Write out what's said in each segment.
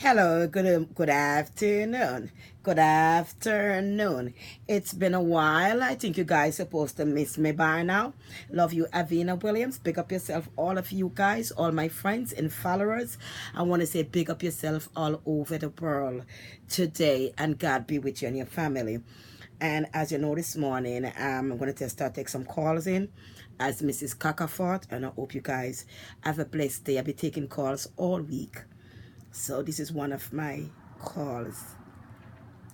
Hello, good afternoon. Good afternoon. It's been a while. I think you guys supposed to miss me by now. Love you, Avina Williams. Big up yourself, all of you guys, all my friends and followers. I want to say big up yourself all over the world today, and God be with you and your family. And as you know, this morning, I'm going to start take some calls in as Mrs. Cockafort, and I hope you guys have a blessed day. I'll be taking calls all week. So this is one of my calls.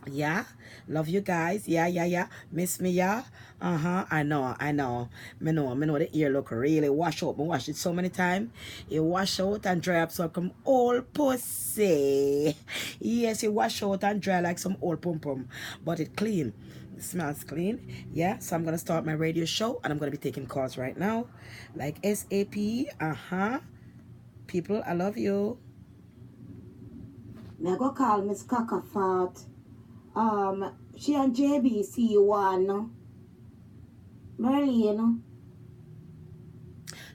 Yeah, love you guys. Yeah. Miss me, yeah. I know. Me know the ear look really wash out. Me wash it so many times. It wash out and dry up so come old pussy. Yes, it wash out and dry like some old pum pum. But it clean. It smells clean. Yeah, so I'm gonna start my radio show and I'm gonna be taking calls right now. Like SAP. People, I love you. Me go call Miss Cockafort. She and JB see you one. Merlin.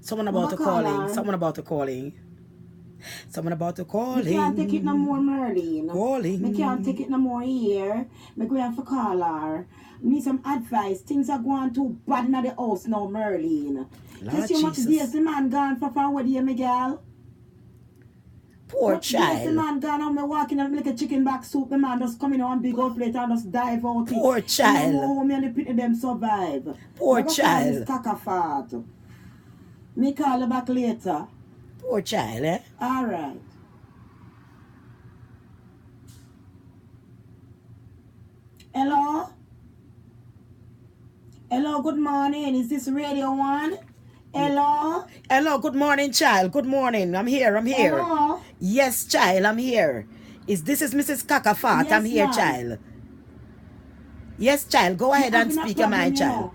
Someone about to calling. Someone about to calling. Someone about to calling. Me can't take it no more, Merlin. Calling. Me can't take it no more here. Me go have to call her. Need some advice. Things are going too bad in the house now, Merlin. Just how much days the man gone for where you, me girl? Poor child. The man gone and me walking and like a chicken back soup. The man just come in on big old plate and just dive out. Poor child. And home and the pity them survive. Poor child. Cockafort. Me call her back later. Poor child, eh? Alright. Hello? Hello, good morning. Is this Radio 1? Hello? Hello, good morning, child. Good morning. I'm here. Hello? Yes, child, I'm here. This is Mrs. Cockafort. Yes, I'm here, ma'am. child. Yes, child. Go ahead and speak your mind, child.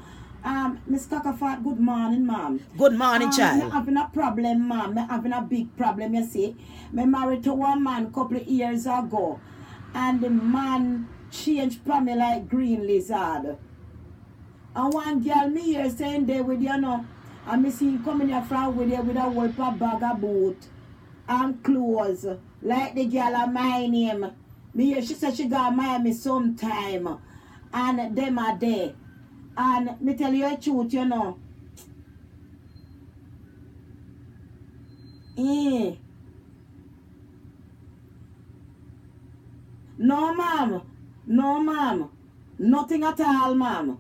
Miss Cockafort, good morning, ma'am. Good morning, child. I'm having a problem, ma'am. I'm having a big problem, you see. I'm married to one man a couple of years ago. And the man changed from me like green lizard. And one girl me here saying they with you know. And me see him coming here from with you with a whole bag of boot and clothes. Like the girl of my name. Me here, she said she got Miami sometime. And them are there. And me tell you the truth, you know. No, ma'am. No, ma'am. Nothing at all, ma'am.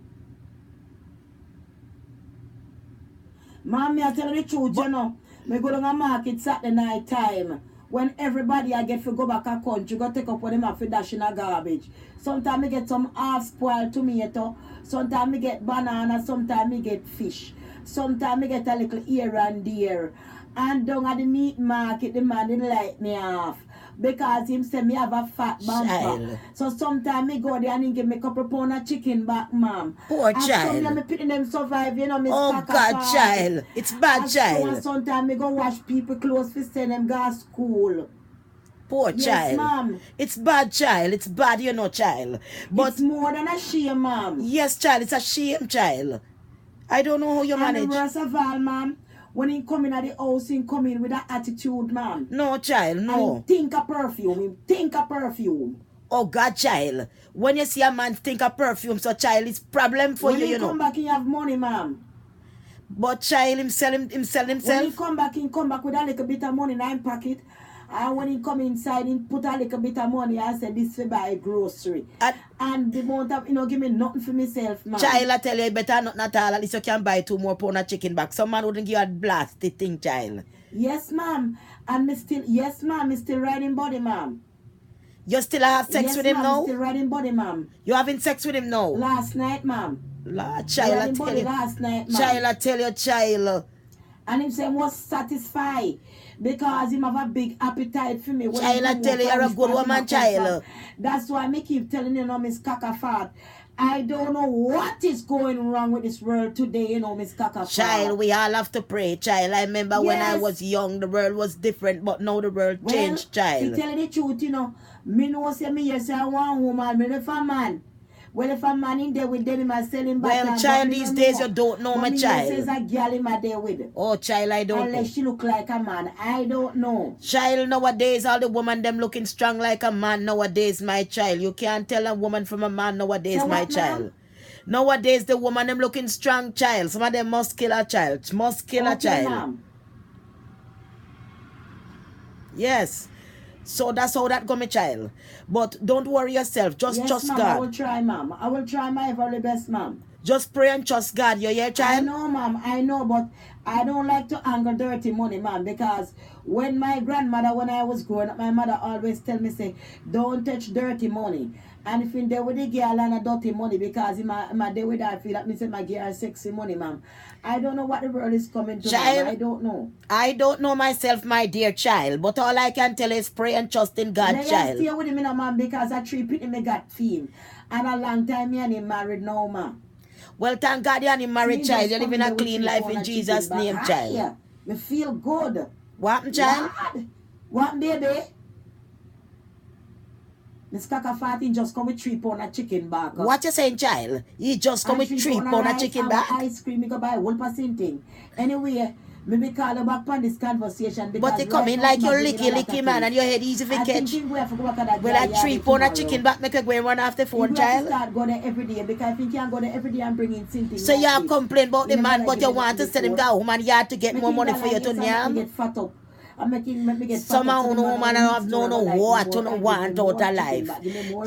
Ma'am, me I tell you the truth, you know. Me go down a market Saturday night time. When everybody I get to go back a country, go take up what them have to dash in a garbage. Sometimes me get some half spoiled tomato. Sometimes me get banana. Sometimes me get fish. Sometimes me get a little here and there. And down at the meat market, the man didn't like me off. Because him say me have a fat bumper. Child. So sometimes me go there and he give me a couple pound of chicken back, ma'am. Poor and child. Sometimes me pity them survive, you know, Miss Oh, God, child. It's bad, and child. Sometimes me go wash people clothes for send them go to school. Poor Yes, child. ma'am. It's bad, child. It's bad, you know, child. But it's more than a shame, ma'am. Yes, child. It's a shame, child. I don't know how you manage. And the worst of all, ma'am, when he come in at the house, he come in with that attitude, ma'am. No, child, no. And he think of perfume. He think of perfume. Oh, God, child. When you see a man think of perfume, so, child, it's problem for you, you know. When he come back, he have money, ma'am. But, child, him sell himself. When he come back with a little bit of money in his pocket. And when he come inside, he put a little bit of money and said, this to buy grocery. And the amount of, give me nothing for myself, man. Child, I tell you, better not at all. At least you can buy 2 more pound of chicken back. Some man wouldn't give you a blast, the thing, child. Yes, ma'am. And me still riding body, ma'am. You still have sex with him now? Still riding body, ma'am. You having sex with him now? Last night, ma'am. Child, I tell you. Last night, ma'am. Child, I tell you, child. And him say, was satisfied. Because him have a big appetite for me. Child, I tell you, you're a good woman, child. That's why I keep telling you, Miss Cockafort. I don't know what is going wrong with this world today, Miss Cockafort. Child, we all have to pray, child. I remember when I was young, the world was different, but now the world changed, child. To tell you the truth, me know say me yes, I want woman, me if a man. Well, if a man in there with them, I sell him back. Well, child, these days you don't know my child. Says a girl in my there with. Oh, child, I don't know. Unless she look like a man. I don't know. Child, nowadays, all the women them looking strong like a man nowadays, my child. You can't tell a woman from a man nowadays, so my child. Nowadays, the woman them looking strong, child. Some of them must kill a child. Must kill a child. Ma'am. Yes. So that's how that go, my child. But don't worry yourself. Just trust God. I will try, ma'am. I will try my very best, ma'am. Just pray and trust God. You hear, child? I know, ma'am. I know, but I don't like to anger dirty money, ma'am, because when my grandmother, when I was growing up, my mother always tell me, say, don't touch dirty money. And if in there with the girl and a dirty money, because in my day with her, I feel like me say my girl sexy money, ma'am. I don't know what the world is coming to, child, I don't know. I don't know myself, my dear child, but all I can tell is pray and trust in God, child. I stay with him, ma'am, because I treat him, me got feel. And a long time, me and him married now, ma'am. Well, thank God you and him married, child. You're living a clean life in Jesus' name, child. Yeah, me feel good. What happened, child? What, baby? Miss Kaka Fatty just come with 3 pound of chicken back. What you saying, child? He just come with 3 pound of chicken back? Ice cream, you go buy whole percent thing. Anyway, maybe call you back on this conversation. But they come in like you're licky man and your head easy to catch. Well, that 3 pound of chicken back make you go and run off the phone, child. You start going there every day because I think you can go there every day and bring in something. So you have complained about the man, but you want to send him go home and you have to get more money for you to nyam? Get fat up. Get somehow no woman have no what you want out of life.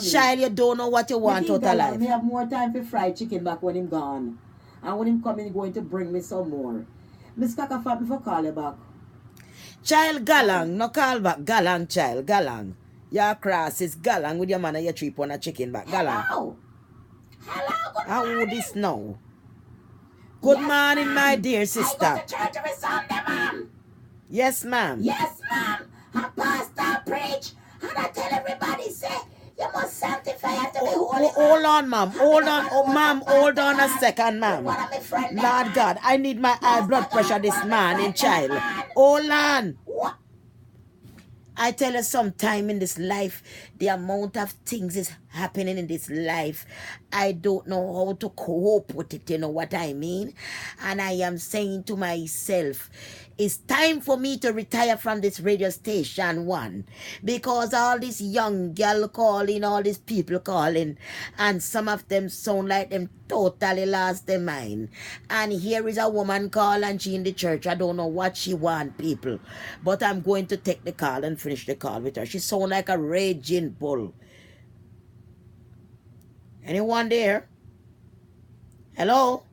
Child, you don't know what you want out of life. Me have more time for fried chicken back when him gone. And when him coming, going to bring me some more. Miss Kaka Fat, me for call you back. Child, galang, no call back. Galang, child, galang. Your cross is galang with your man and your 3 pound of chicken back. Galang. Hello, good morning. How this now? Good morning, my dear sister. I go to church every Sunday, ma'am. Yes, ma'am. Yes, ma'am. A pastor preach, and I tell everybody, say, you must sanctify it to be holy. Hold on, ma'am. Hold on. Oh, ma'am, hold on a second, ma'am. Lord God, I need my high blood pressure this man in child. Hold on. What? I tell you, sometime in this life, the amount of things is happening in this life, I don't know how to cope with it, you know what I mean? And I am saying to myself, it's time for me to retire from this radio station, one, because all this young girl calling, all these people calling, and some of them sound like them totally lost their mind. And here is a woman call and she in the church. I don't know what she want, people, but I'm going to take the call and finish the call with her. She sound like a raging bull. Anyone there? Hello?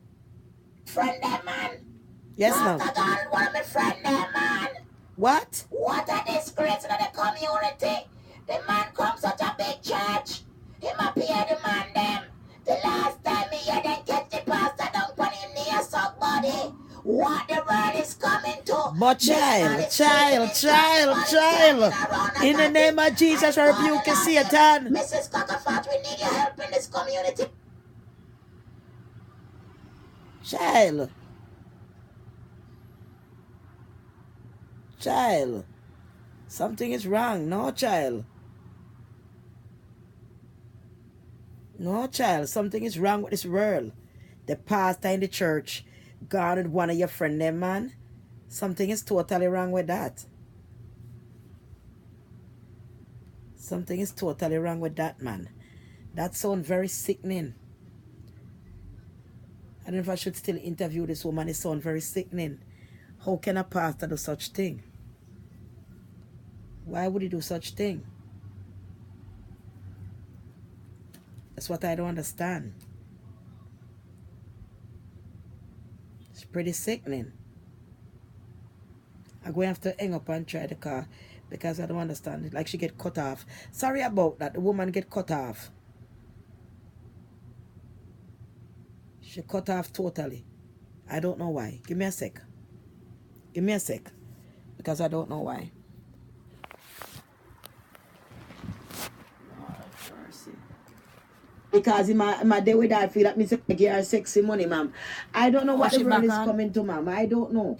Friend that man. Yes, ma'am. One of my friend there, man. What? What a disgrace in the community. The man comes such a big church. Him appear the man them. The last time he had them catch the pastor down on him near somebody. What the world is coming to. But child. In the name of Jesus, I rebuke Satan. Mrs. Cockafat, we need your help in this community. Child, something is wrong. No, child. No, child, something is wrong with this world. The pastor in the church gone with one of your friend them, man. Something is totally wrong with that. Something is totally wrong with that, man. That sounds very sickening. I don't know if I should still interview this woman. It sounds very sickening. How can a pastor do such thing? Why would he do such thing? That's what I don't understand. It's pretty sickening. I'm going to have to hang up and try the car because I don't understand it. Like she get cut off. Sorry about that. The woman get cut off. She cut off totally. I don't know why. Give me a sec. Give me a sec. Because I don't know why. Because in my day with I feel like me say give her sexy money, ma'am. I don't know what the world is coming to, ma'am. I don't know.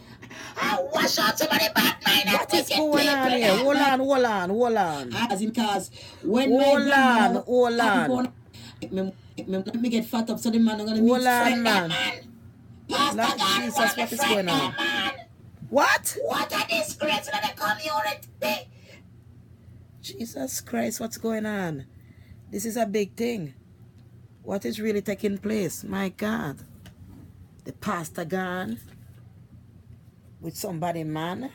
I wash out somebody back, man. What is going on here? Hold on. As in cause when hold on. Let me get fat up so the man are gonna Hold meet on, man. Pastor Lord God, Jesus, what is going on? man. What? What a disgrace to the community. Jesus Christ, what's going on? This is a big thing. What is really taking place? My God. The pastor gone with somebody, man.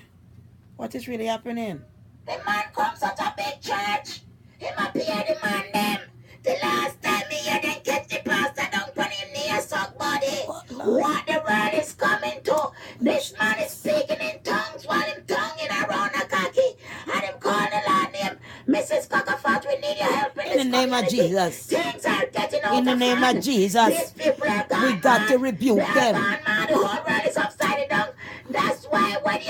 What is really happening? The man comes out a big church. Him appear the man them. The last time me hear them catch the pastor down on him knee a suck body. What the world is coming to? This man is speaking in tongues while him tonguing around a cocky. And him calling the Lord name. Mrs. Cockafat, we need your help in the name of Jesus. Things are getting out In the name of Jesus. These people are gone, we got to rebuke them. Gone, man. The whole world is upside down. That's why when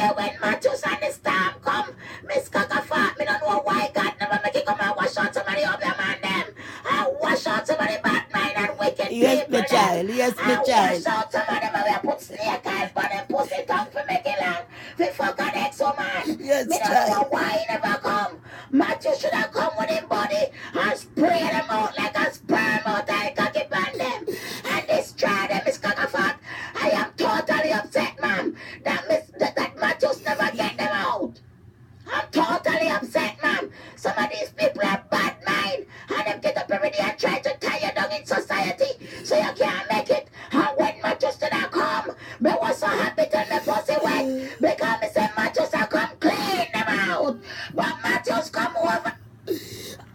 Matthews and the storm come, Miss Cockafat, me don't know why God never make it come and wash out somebody up your man them. I wash out somebody bad mind and wicked yes, people. My child. Yes, my child. Wash out somebody where we put snake eyes for them pussy tongue for make it long. We fuck an exo man. Yes, me don't know why he never come. Matthew should have come with his body and spray them out like a sperm out and cocky pan them and destroy them, Miss Cockafat. I am totally upset, ma'am, that Matthews never get them out. I'm totally upset, ma'am. Some of these people are bad mind and them get up every day and try to tie you down in society so you can't make it. And when Matthews did not come, me was so happy till me pussy wet because me said Matthews I come clean them out. But Matthews come over.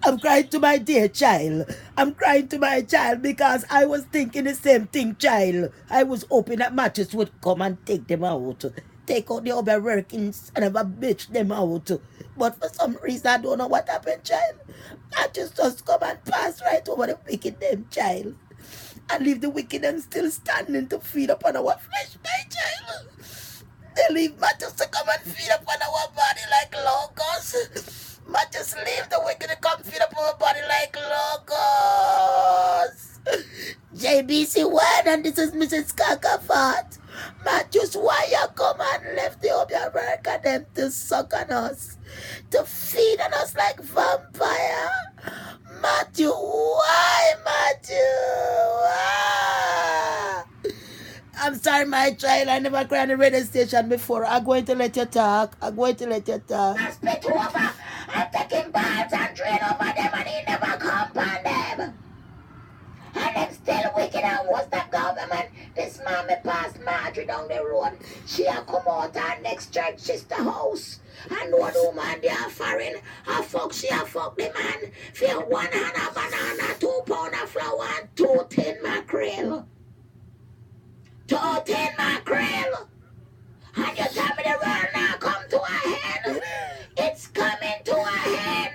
I'm crying to my dear child. I'm crying to my child because I was thinking the same thing, child. I was hoping that Matthews would come and take them out. Take out the other working son of a bitch them out. But for some reason, I don't know what happened, child. Matthews just come and pass right over the wicked them, child. And leave the wicked them still standing to feed upon our flesh, my child. They leave Matthews to come and feed upon our body like locusts. Matthews leave the wicked to come feed upon our body like locusts. JBC1 and this is Mrs. Cockafat. Matthews, why you come and left the Obia America them to suck on us? To feed on us like vampire? Matthew, why, Matthew? Why? I'm sorry, my child. I never cried on the radio station before. I'm going to let you talk. I'm going to let you talk. I spit over. I'm taking baths and drain over them and he never come on them. And them still wicked and what's the government? This man me passed Marjorie down the road. She a come out our next church sister house. And one woman they are foreign. A fuck she a fuck the man. For 1 hand of banana, 2 pound of flour and 2 tin mackerel. 2 tin mackerel. And you tell me the world now come to a head. It's coming to a head.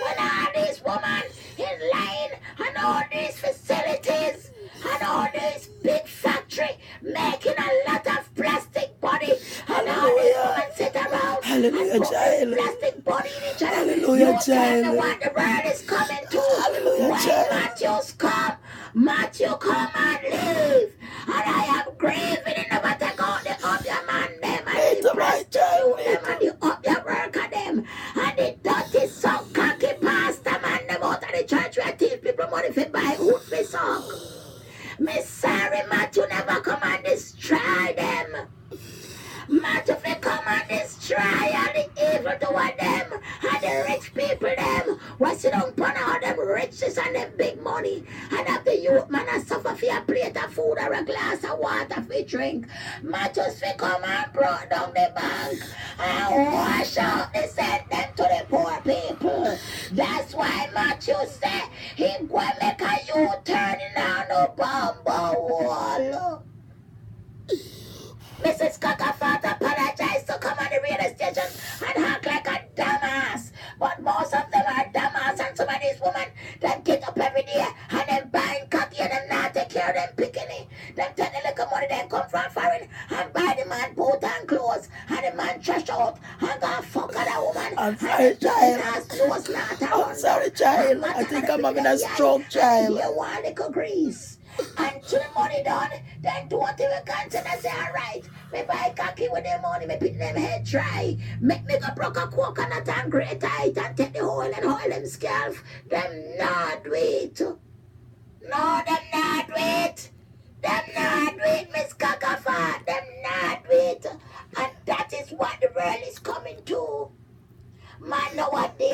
When all these women in line and all these facilities and all this big factory making a lot of plastic body and all these women sit around Hallelujah, and put child. this plastic body in each other. Hallelujah, You tell child. me what the world is coming to. Hallelujah, when child. Matthew come and leave. And I am grieving in the matter God the up your man them and the prostitute them and the up your worker them and the dirty suck cocky pastor man them out of the church where thief people money for buy wood for suck. Miss sorry Matthew never come and destroy them. Matthew fi come and destroy all the evil toward them and the rich people them what sit down upon all them riches and them big money and have the youth man a suffer for a plate of food or a glass of water for drink. Matthews fi come and brought down the bank and wash out the send them to the poor people. That's why Matthew said he go make a U-turn in on the bumble wall. Mrs. Cockafat apologized to come on the radio station and act like a dumbass. But most of them are dumbass and some of these women that get up every day and them buying cocky and them not take care of them picking. Them take the little money they come from foreign and buy the man boot and clothes and the man trash out and go fuck other woman. I'm sorry, child. I'm sorry, child. I think I'm having a stroke, child. You want little grease. And to the money done, then do what they will consider say, alright, me buy cocky with them money, me put them head dry, make me go broke a coconut and grate it and take the oil and oil them scalp, them not do it. No, them not do it. Them not do it, Miss Kakafa. Them not do it. And that is what the world is coming to. Man, know what they